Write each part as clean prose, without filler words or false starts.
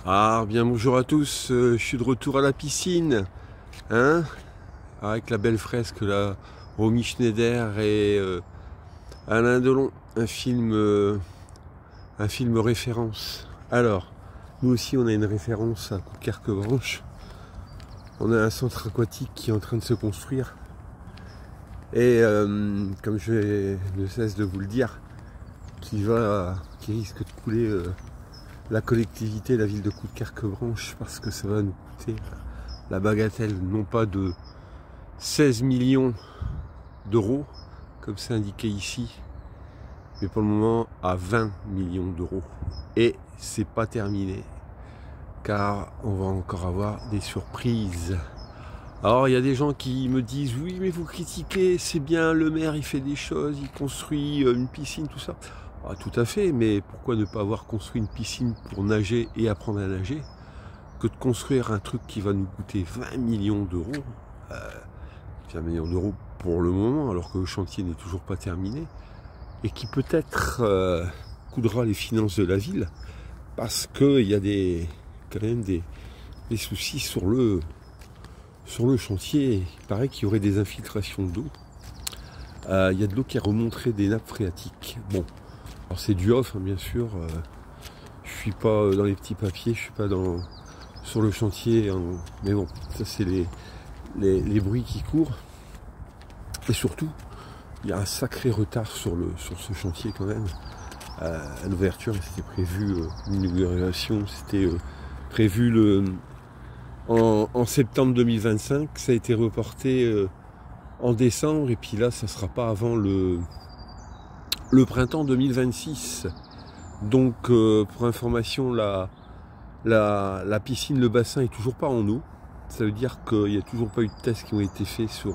Ah, bien bonjour à tous, je suis de retour à la piscine, hein, avec la belle fresque là, Romy Schneider et Alain Delon, un film référence. Alors, nous aussi on a une référence à Coudekerque-Branche, on a un centre aquatique qui est en train de se construire, et comme je ne cesse de vous le dire, qui risque de couler la collectivité, la ville de Coudekerque-Branche, parce que ça va nous coûter la bagatelle, non pas de 16 millions d'euros, comme c'est indiqué ici, mais pour le moment à 20 millions d'euros. Et c'est pas terminé, car on va encore avoir des surprises. Alors il y a des gens qui me disent oui mais vous critiquez, c'est bien, le maire il fait des choses, il construit une piscine, tout ça. Ah, tout à fait, mais pourquoi ne pas avoir construit une piscine pour nager et apprendre à nager que de construire un truc qui va nous coûter 20 millions d'euros, 20 millions d'euros pour le moment, alors que le chantier n'est toujours pas terminé, et qui peut-être coûtera les finances de la ville, parce qu'il y a quand même des soucis sur le chantier. Il paraît qu'il y aurait des infiltrations d'eau. Il y a de l'eau qui remonterait des nappes phréatiques. Bon, alors c'est du off, hein, bien sûr. Je suis pas dans les petits papiers, je suis pas sur le chantier, hein, mais bon, ça c'est les bruits qui courent. Et surtout, il y a un sacré retard sur ce chantier quand même. À l'ouverture, c'était prévu, l'inauguration, c'était prévu en septembre 2025. Ça a été reporté en décembre, et puis là, ça sera pas avant le printemps 2026. Donc, pour information, la piscine, le bassin est toujours pas en eau. Ça veut dire qu'il n'y a toujours pas eu de tests qui ont été faits sur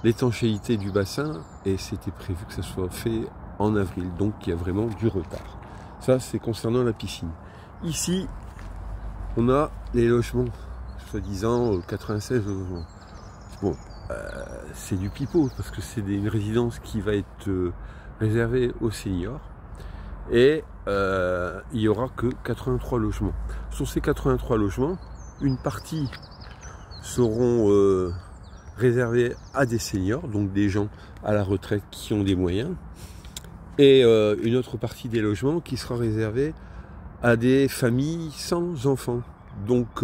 l'étanchéité du bassin, et c'était prévu que ça soit fait en avril. Donc il y a vraiment du retard. Ça, c'est concernant la piscine. Ici, on a les logements, soi-disant 96 logements. Bon, c'est du pipeau, parce que c'est une résidence qui va être réservée aux seniors. Et il n'y aura que 83 logements. Sur ces 83 logements, une partie seront réservés à des seniors, donc des gens à la retraite qui ont des moyens, et une autre partie des logements qui sera réservée à des familles sans enfants. Donc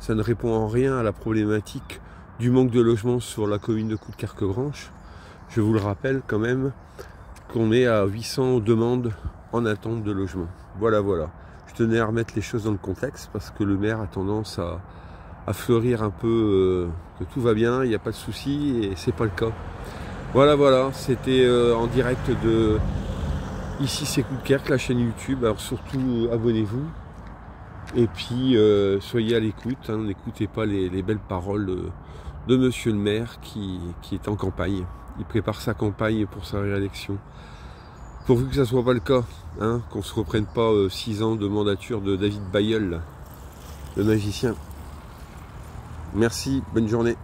ça ne répond en rien à la problématique du manque de logements sur la commune de Coudekerque-Branche. Je vous le rappelle quand même qu'on est à 800 demandes en attente de logement. Voilà. Je tenais à remettre les choses dans le contexte, parce que le maire a tendance à fleurir un peu que tout va bien, il n'y a pas de souci, et c'est pas le cas. Voilà, c'était en direct de ici, c'est Coudekerque, la chaîne YouTube. Alors surtout abonnez-vous, et puis soyez à l'écoute, hein, n'écoutez pas les belles paroles de monsieur le maire qui est en campagne. Il prépare sa campagne pour sa réélection. Pourvu que ça soit pas le cas, hein, qu'on se reprenne pas 6 ans de mandature de David Bayeul, le magicien. Merci, bonne journée.